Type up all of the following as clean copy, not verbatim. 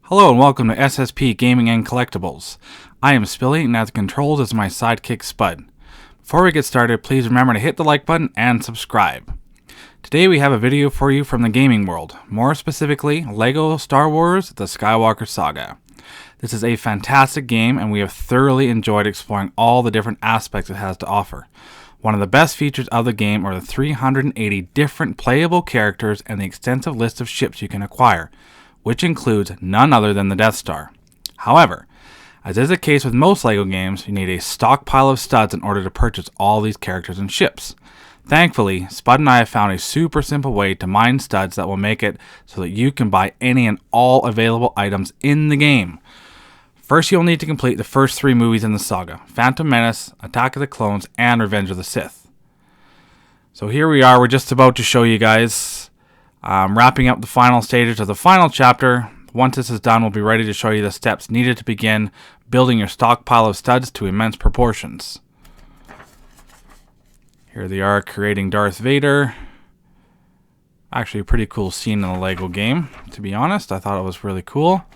Hello and welcome to SSP Gaming and Collectibles. I am Spilly and at the controls is my sidekick Spud. Before we get started, please remember to hit the like button and subscribe. Today we have a video for you from the gaming world, more specifically LEGO Star Wars The Skywalker Saga. This is a fantastic game and we have thoroughly enjoyed exploring all the different aspects it has to offer. One of the best features of the game are the 380 different playable characters and the extensive list of ships you can acquire, which includes none other than the Death Star. However, as is the case with most LEGO games, you need a stockpile of studs in order to purchase all these characters and ships. Thankfully, Spud and I have found a super simple way to mine studs that will make it so that you can buy any and all available items in the game. First, you'll need to complete the first 3 movies in the saga: Phantom Menace, Attack of the Clones, and Revenge of the Sith. So here we are, we're just about to show you guys wrapping up the final stages of the final chapter. Once this is done, we'll be ready to show you the steps needed to begin building your stockpile of studs to immense proportions. Here they are creating Darth Vader. Actually a pretty cool scene in the LEGO game, to be honest. I thought it was really cool.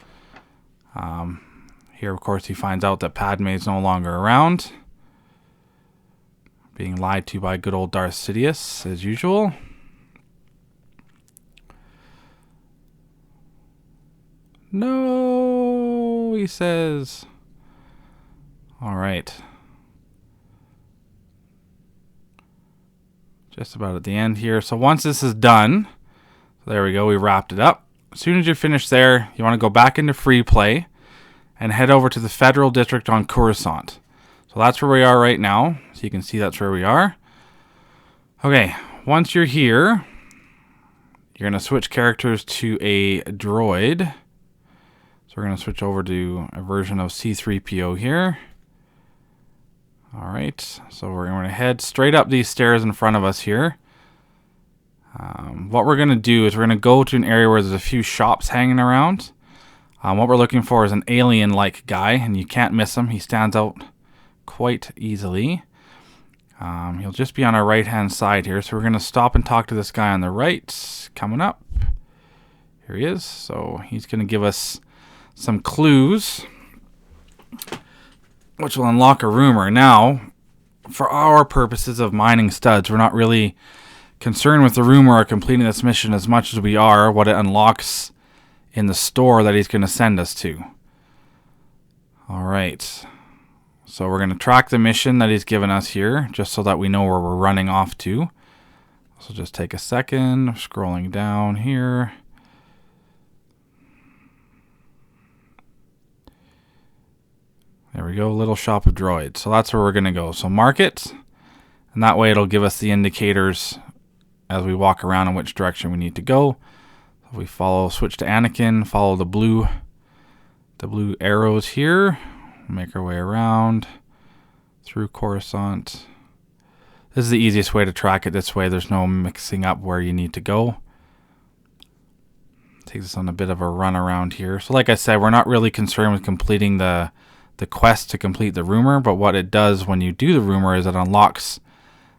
Here, of course, he finds out that Padme is no longer around, being lied to by good old Darth Sidious, as usual. No, he says. All right. Just about at the end here. So once this is done, there we go, we wrapped it up. As soon as you're finished there, you want to go back into free play and head over to the Federal District on Coruscant. So that's where we are right now. So you can see that's where we are. Okay, once you're here, you're going to switch characters to a droid. So we're going to switch over to a version of C-3PO here. Alright, so we're going to head straight up these stairs in front of us here. What we're going to do is we're going to go to an area where there's a few shops hanging around. What we're looking for is an alien-like guy, and you can't miss him. He stands out quite easily. He'll just be on our right-hand side here, so we're going to stop and talk to this guy on the right. Coming up. Here he is. So he's going to give us some clues, which will unlock a rumor. Now, for our purposes of mining studs, we're not really concerned with the rumor or completing this mission as much as we are what it unlocks in the store that he's going to send us to. Alright, so we're going to track the mission that he's given us here, just so that we know where we're running off to. So just take a second, scrolling down here. There we go, little shop of droids. So that's where we're going to go. So mark it, and that way it'll give us the indicators as we walk around in which direction we need to go. If we switch to Anakin, follow the blue arrows here, make our way around through Coruscant. This is the easiest way to track it. This way there's no mixing up where you need to go. Takes us on a bit of a run around here. So like I said, we're not really concerned with completing the quest to complete the rumor, but what it does when you do the rumor is it unlocks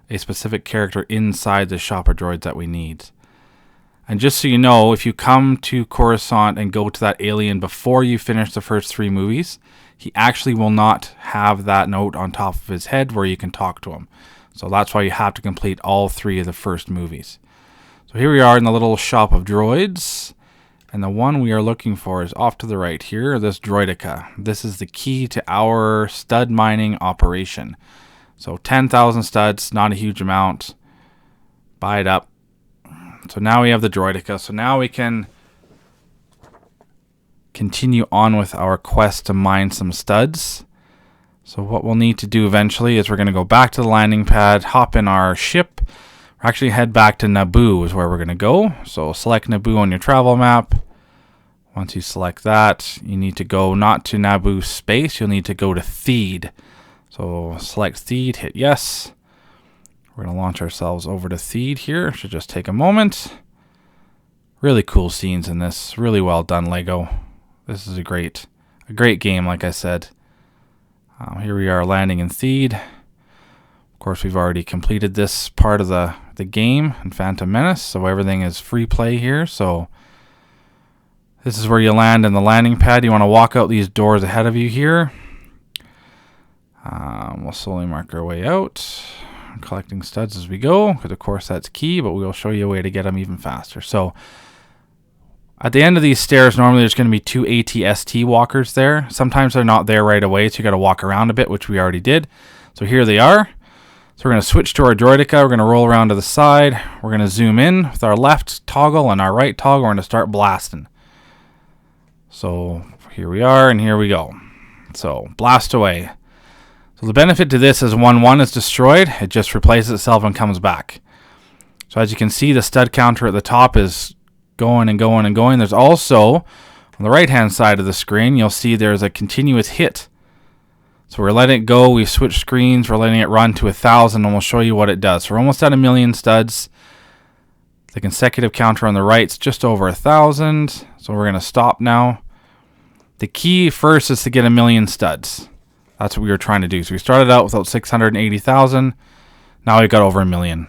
a specific character inside the shop of droids that we need. And just so you know, if you come to Coruscant and go to that alien before you finish the first 3 movies, he actually will not have that note on top of his head where you can talk to him. So that's why you have to complete all 3 of the first movies. So here we are in the little shop of droids. And the one we are looking for is off to the right here, this droidica. This is the key to our stud mining operation. So 10,000 studs, not a huge amount. Buy it up. So now we have the droidica. So now we can continue on with our quest to mine some studs. So what we'll need to do eventually is we're going to go back to the landing pad, hop in our ship. Actually head back to Naboo is where we're going to go. So select Naboo on your travel map. Once you select that, you need to go not to Naboo space, you'll need to go to Theed. So select Theed, hit yes. We're going to launch ourselves over to Theed here. Should just take a moment. Really cool scenes in this. Really well done, LEGO. This is a great game, like I said. Here we are landing in Theed. Of course, we've already completed this part of the game in Phantom Menace, so everything is free play here. So This is where you land in the landing pad. You want to walk out these doors ahead of you here. We'll slowly mark our way out, collecting studs as we go, because of course that's key, but we will show you a way to get them even faster. So at the end of these stairs, normally there's going to be 2 ATST walkers there. Sometimes they're not there right away, so you got to walk around a bit, which we already did. So here they are. So we're going to switch to our droidica. We're going to roll around to the side. We're going to zoom in with our left toggle and our right toggle. We're going to start blasting. So here we are, and here we go. So blast away. So the benefit to this is when one is destroyed, it just replaces itself and comes back. So as you can see, the stud counter at the top is going and going and going. There's also, on the right-hand side of the screen, you'll see there's a continuous hit. So we're letting it go. We've switched screens. We're letting it run to 1,000, and we'll show you what it does. So we're almost at 1,000,000 studs. The consecutive counter on the right is just over 1,000. So we're going to stop now. The key first is to get 1,000,000 studs. That's what we were trying to do. So we started out with about 680,000. Now we've got over 1,000,000.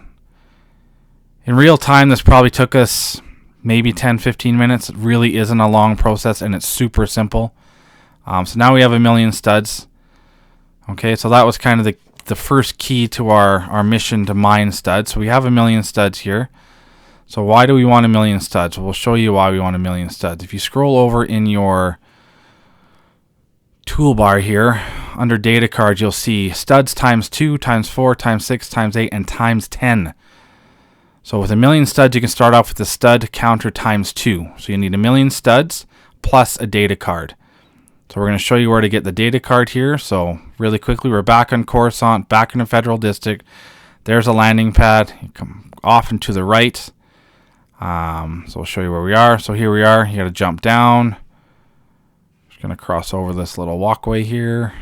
In real time, this probably took us maybe 10-15 minutes. It really isn't a long process, and it's super simple. So now we have 1,000,000 studs. Okay, so that was kind of the first key to our mission to mine studs. So we have 1,000,000 studs here. So why do we want 1,000,000 studs? We'll show you why we want 1,000,000 studs. If you scroll over in your toolbar here, under data cards, you'll see studs times 2, times 4, times 6, times 8, and times 10. So with 1,000,000 studs, you can start off with the stud counter times 2. So you need 1,000,000 studs plus a data card. So we're going to show you where to get the data card here. So really quickly, we're back on Coruscant, back in the Federal District. There's a landing pad. You come off and to the right. So we'll show you where we are. So here we are. You got to jump down. Just going to cross over this little walkway here.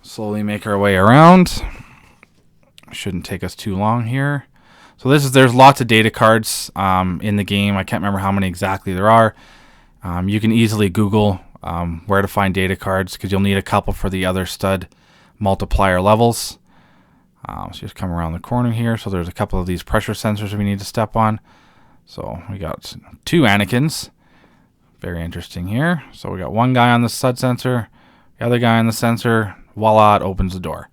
Slowly make our way around. Shouldn't take us too long here. So there's lots of data cards in the game. I can't remember how many exactly there are. You can easily Google where to find data cards, because you'll need a couple for the other stud multiplier levels. So just come around the corner here. So there's a couple of these pressure sensors we need to step on. So we got 2 Anakins. Very interesting here. So we got one guy on the stud sensor, the other guy on the sensor. Voila, it opens the door.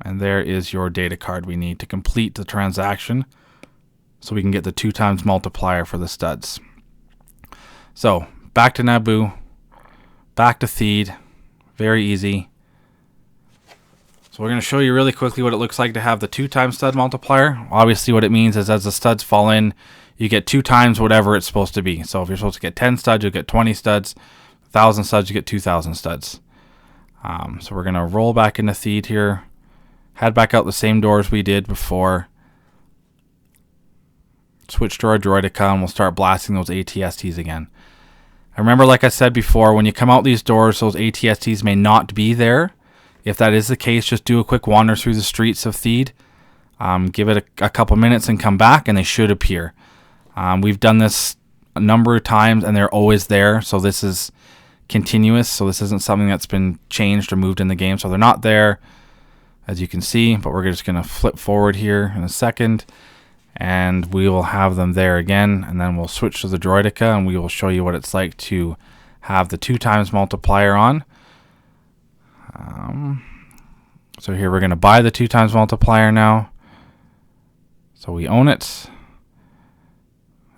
And there is your data card we need to complete the transaction, so we can get the 2 times multiplier for the studs. So back to Naboo, back to Theed. Very easy. So we're going to show you really quickly what it looks like to have the 2 times stud multiplier. Obviously what it means is as the studs fall in, you get 2 times whatever it's supposed to be. So if you're supposed to get 10 studs, you'll get 20 studs. 1,000 studs, you get 2,000 studs. So we're going to roll back into Theed here. Head back out the same doors we did before. Switch to our droidica, and we'll start blasting those ATSTs again. And remember, like I said before, when you come out these doors, those ATSTs may not be there. If that is the case, just do a quick wander through the streets of Theed. Give it a couple minutes and come back, and they should appear. We've done this a number of times, and they're always there. So this is continuous. So this isn't something that's been changed or moved in the game. So they're not there, as you can see, but we're just going to flip forward here in a second, and we will have them there again, and then we'll switch to the droidica, and we will show you what it's like to have the 2 times multiplier on. So here we're going to buy the 2 times multiplier now. So we own it.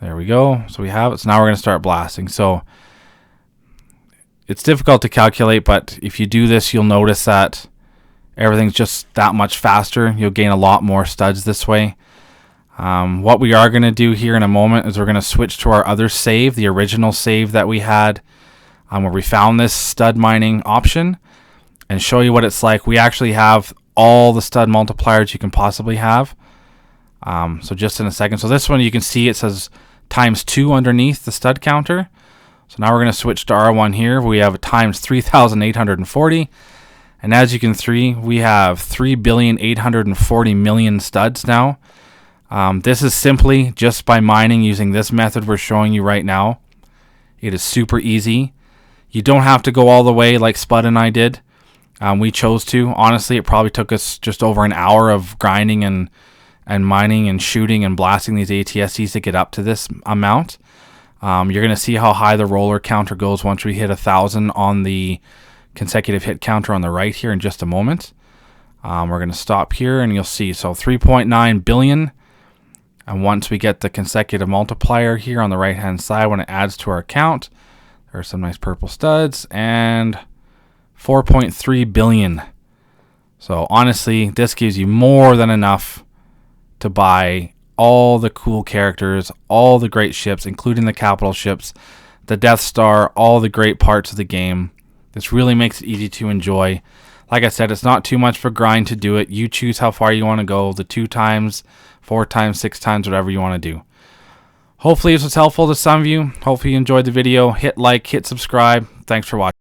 There we go. So we have it. So now we're going to start blasting. So it's difficult to calculate, but if you do this, you'll notice that everything's just that much faster. You'll gain a lot more studs this way. What we are going to do here in a moment is we're going to switch to our other save, the original save that we had where we found this stud mining option, and show you what it's like. We actually have all the stud multipliers you can possibly have. So just in a second. So this one, you can see it says times 2 underneath the stud counter. So now we're going to switch to R1 here. We have times 3,840. And as you can see, we have 3,840,000,000 studs now. This is simply just by mining using this method we're showing you right now. It is super easy. You don't have to go all the way like Spud and I did. We chose to. Honestly, it probably took us just over an hour of grinding and mining and shooting and blasting these ATSTs to get up to this amount. You're going to see how high the roller counter goes once we hit 1,000 on the consecutive hit counter on the right here in just a moment. We're going to stop here and you'll see. So 3.9 billion. And once we get the consecutive multiplier here on the right hand side, when it adds to our account, there are some nice purple studs, and 4.3 billion. So honestly, this gives you more than enough to buy all the cool characters, all the great ships, including the capital ships, the Death Star, all the great parts of the game. This really makes it easy to enjoy. Like I said, it's not too much for grind to do it. You choose how far you want to go, the 2 times, 4 times, 6 times, whatever you want to do. Hopefully this was helpful to some of you. Hopefully you enjoyed the video. Hit like, hit subscribe. Thanks for watching.